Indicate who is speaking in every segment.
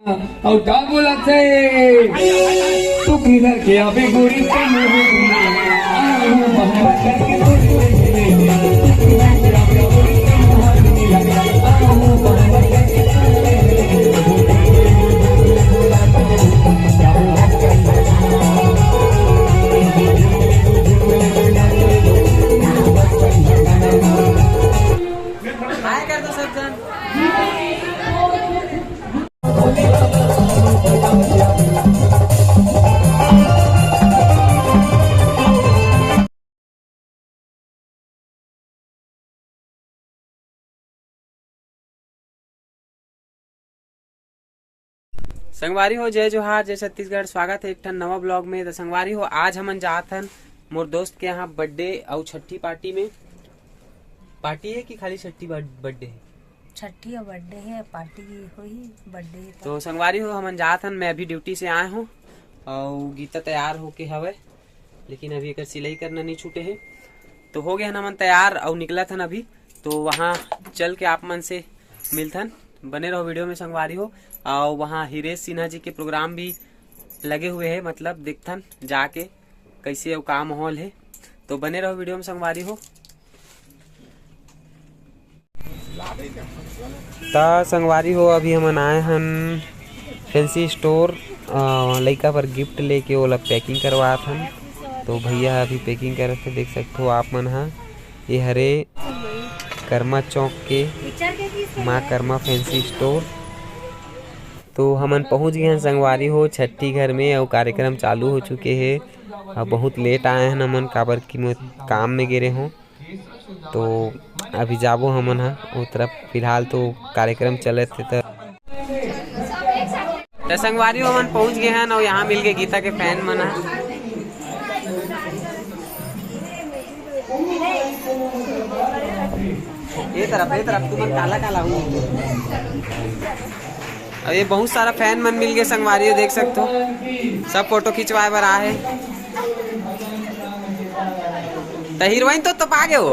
Speaker 1: और का बोला थे तू किधर के अभी गोरी
Speaker 2: कर दो सब जन। संगवारी हो जय जोहार जय छत्तीसगढ़। स्वागत है एक ठन नवा ब्लॉग में। तो संगवारी हो आज हमन जात हन मोर दोस्त के यहाँ बर्थडे और छठी पार्टी में। पार्टी है कि खाली छठी बर्थडे है?
Speaker 3: छठी और बर्थडे है, पार्टी हुई बर्थडे।
Speaker 2: तो संगवारी हो हमन जात हन। मैं अभी ड्यूटी से आए हूँ और गीता तैयार होके हवे, लेकिन अभी एक सिलाई करना नहीं छूटे है। तो हो गए हमन तैयार और निकला थन अभी। तो वहाँ चल के आप मन से मिलथन। बने रहो वीडियो में संगवारी हो। और वहाँ हिरेश सिन्हा जी के प्रोग्राम भी लगे हुए हैं, मतलब देखथन जाके कैसे वो का माहौल है। तो बने रहो वीडियो में संगवारी हो। ता संगवारी हो अभी हम आए हन फैंसी स्टोर लड़का पर गिफ्ट लेके ओला पैकिंग करवात हन। तो भैया अभी पैकिंग करते देख सकते हो आप मन। हाँ ये हरे कर्मा चौक के माँ कर्मा फैंसी स्टोर। तो हमन पहुंच गए हैं संगवारी हो छठी घर में और कार्यक्रम चालू हो चुके हैं। और बहुत लेट आए हैं हमन काबर की मैं काम में गिरे हूँ। तो अभी जाबो हमन वो तरफ। फिलहाल तो कार्यक्रम चले थे। तो संगवारी हो हमन पहुंच गए हैं और यहाँ मिल गए गीता के फैन मन। ये तरफ तुम काला काला हूँ। और ये बहुत सारा फैन मन मिल गए संगवारी हो देख सकते हो। सब फोटो खिंचवाए बर आए। तो हीरोइन तो पा गए हो।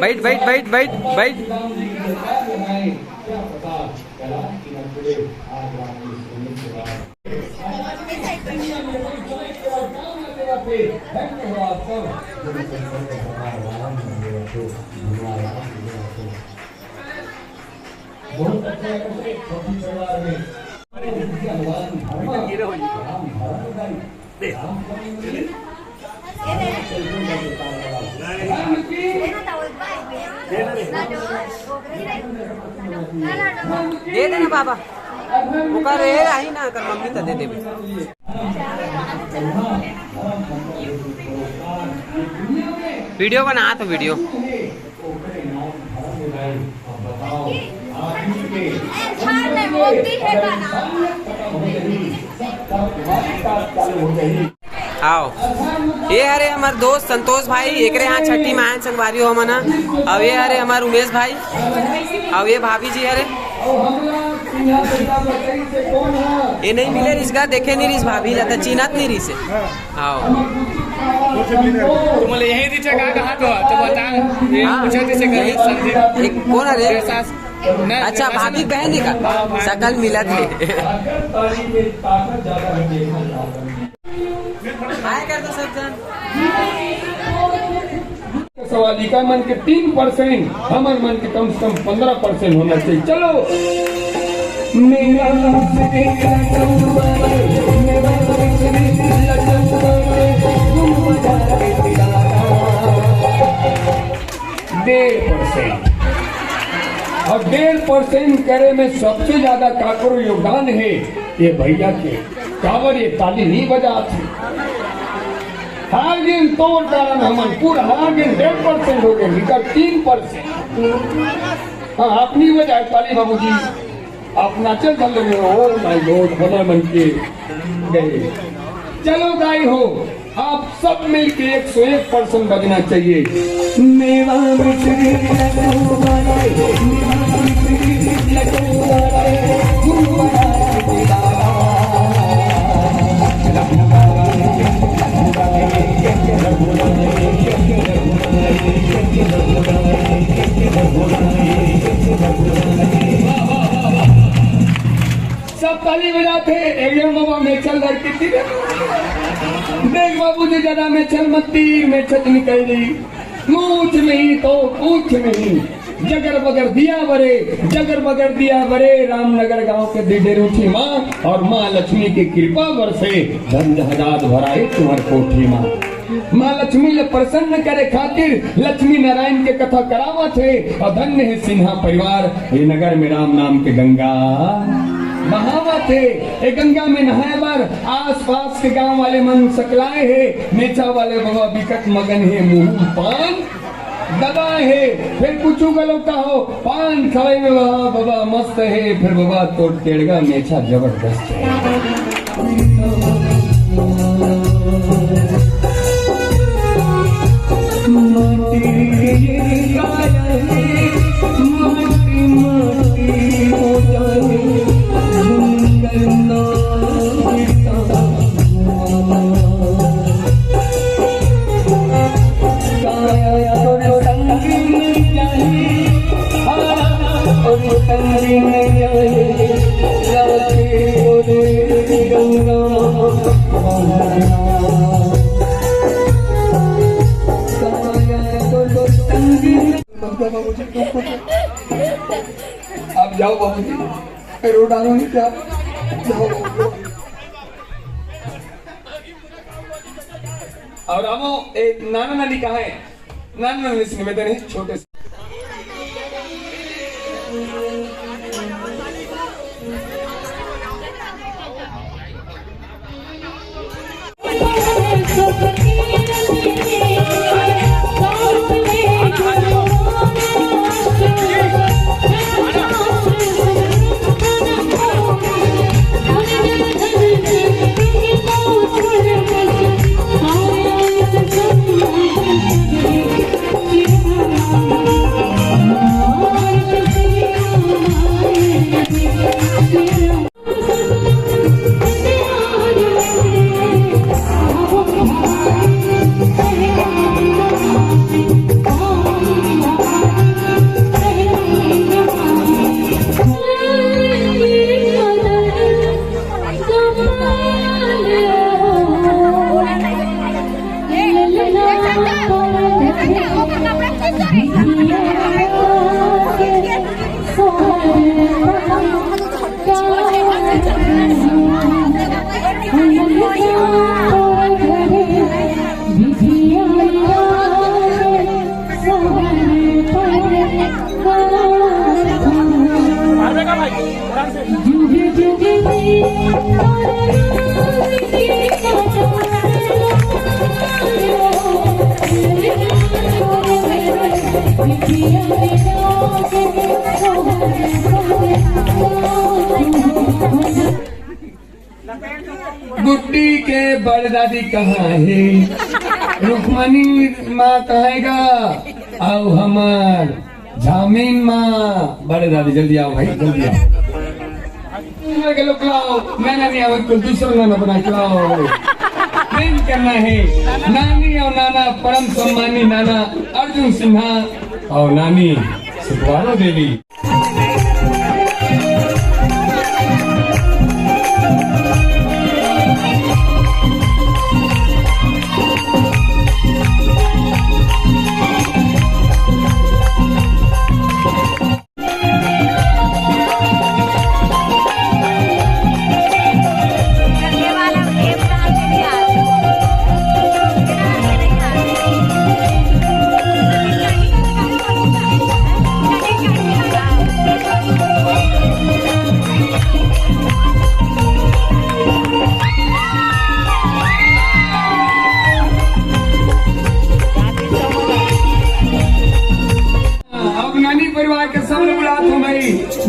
Speaker 2: बैठ बैठ बैठ बैठ बैठ।
Speaker 1: बहुत अच्छा परिवार में
Speaker 2: दे देना बाबा ओकर रही ना कर मम्मी तो दे देबे। वीडियो बना तो वीडियो आओ। ये हरे हमार दोस्त संतोष भाई एक यहाँ छठी मायन संगवारी हो मना। अब ये हरे हमार उमेश भाई। अब ये भाभी जी हरे ये नहीं मिले रिश्का देखे नहीं रिस भाभी जाता चीनत नहीं रिसे। आओ
Speaker 4: तुम्हारे यही रिचा कहाँ तो बता पूछा जैसे
Speaker 2: एक कौन है? अच्छा भाभी बहन का सकल मिला थे। कर दो सब जन।
Speaker 1: सवालिका मन के 3%, हमारे मन के कम से कम 15% होना चाहिए। चलो मेरा और 1.5% करे में सबसे ज्यादा काकरो योगदान है ये भैया के। कावर ये ताली नहीं बजाते हर दिन तोड़ कारण हमन पूरा हर दिन 1.5% हो गए निकल 3%। हाँ अपनी वजह ताली बाबू जी अपना चल चल रहे हो। माय गॉड हमारे मन के गए। चलो गाय हो आप सब मिलके 101% बजना चाहिए। मेवा ताली बजाते एकदम बाबा में चल लड़की थी देख बाबू जी ज्यादा में चल मत तीर में छत निकल गई मूछ नहीं तो पूछ नहीं जगर बगर दिया बरे रामनगर गांव के दिडेरूठी माँ और माँ लक्ष्मी की कृपा बरसे धन जहाज भराए तुम्हार कोठी माँ माँ लक्ष्मी ले प्रसन्न करे खातिर लक्ष्मी नारायण के कथा करावा थे और धन्य है सिन्हा परिवार ये नगर में राम नाम के गंगा बहावा थे ये गंगा में नहाए बार आस पास के गांव वाले मन सकलाए है नेचा वाले बाबा बिकट मगन है मुंह पान दबाए है फिर कुछ गलो का हो पान खवाई में बाबा मस्त है फिर बाबा तोड़ टेड़गा मेछा जबरदस्त है आप जाओ बाबूजी रोड आ रहा क्या जाओ और रामो एक नाना नानी कहाँ है नाना नानी से निवेदन है छोटे से गुड्डी के बड़दादी कहाँ है रुक्मणी माँ कहेगा आओ हमार जामीन माँ बड़े दादी जल्दी आओ भाई जल्दी आओ खिलाओ नाना नहीं आओ कुछ दूसरा नाना बना खिलाओ प्रेम करना है नानी और नाना परम सम्मानी नाना अर्जुन सिन्हा और नानी सुखवारो देवी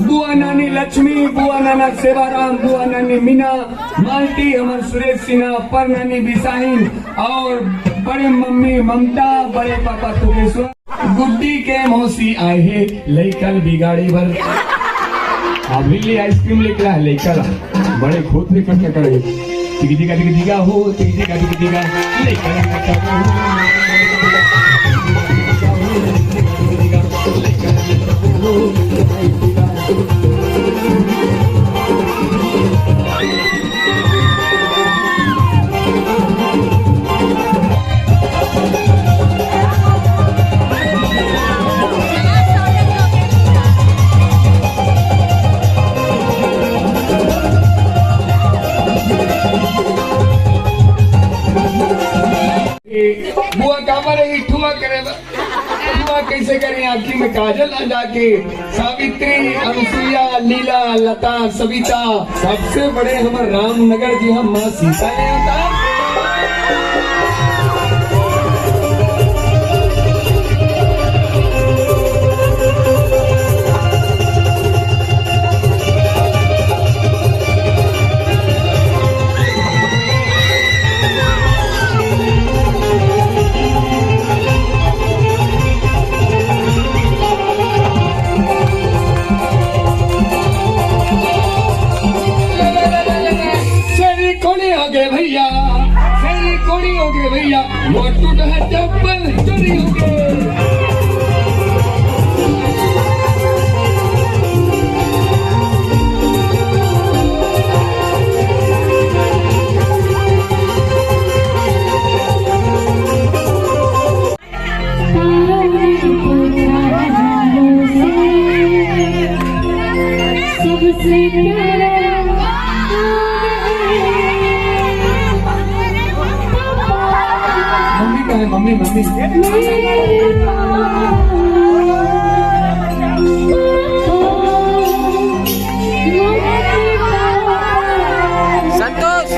Speaker 1: बुआ नानी लक्ष्मी बुआ नाना सेवाराम बुआ नानी मीना मालती अमर सुरेश सिन्हा पर नानी बिसाहिन और बड़े मम्मी ममता बड़े पापा तुगेश्वर गुड्डी के मौसी आए है लेकल बिगाड़ी भर अभी आइसक्रीम लेकर है लेकर बड़े खोद में कट करे दिगा हो दिगा लेकर हमारे ही ठुआ करे ठुआ कैसे करें? आँखी में काजल आ जाके सावित्री, अनुसुईया, लीला, लता, सविता, सबसे बड़े हमारे रामनगर जी हम माँ सीता ने आता। भैया सही कोड़ी हो गए भैया, वो टूट है चप्पल चोरी हो गए। मम्मी मम्मी
Speaker 2: संतोष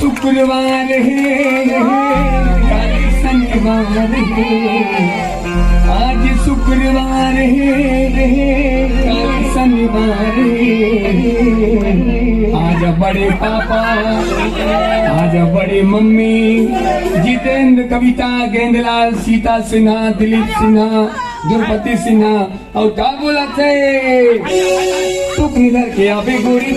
Speaker 2: शुक्रवार है कल शनिवार है, आज शुक्रवार है कल शनिवार है। आज बड़े पापा, आज बड़े मम्मी, जितेंद्र, कविता, गेंदलाल, सीता सिन्हा, दिलीप सिन्हा, द्रौपदी सिन्हा और क्या बोला थे तू किधर के अभी गोरी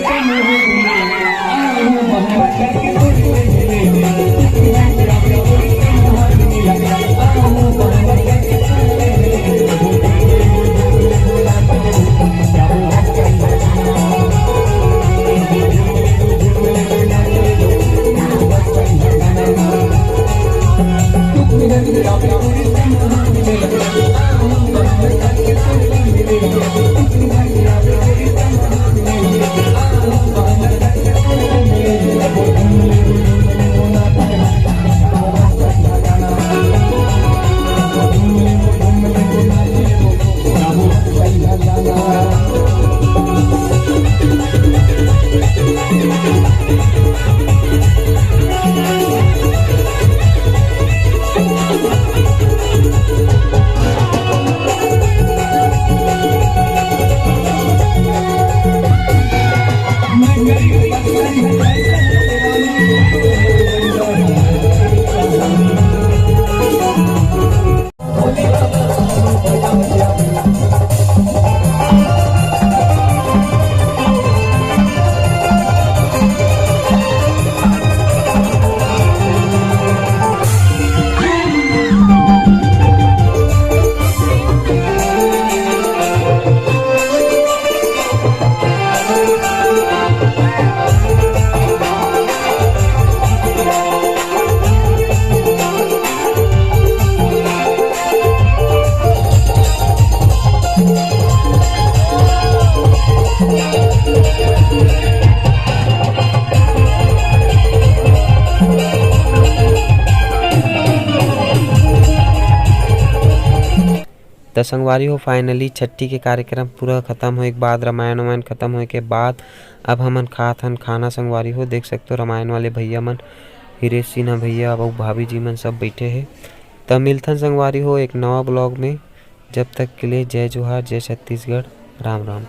Speaker 2: तो संगवारी हो फाइनली छठी के कार्यक्रम पूरा खत्म होए के बाद, रामायण वामायण खत्म होए के बाद अब हमन खात हन खाना। संगवारी हो देख सकते हो रामायण वाले भैया मन, हिरेश सिन्हा भैया और भाभी जी मन सब बैठे हैं। तब मिलथन संगवारी हो एक नवा ब्लॉग में। जब तक के लिए जय जोहार, जय छत्तीसगढ़, राम राम।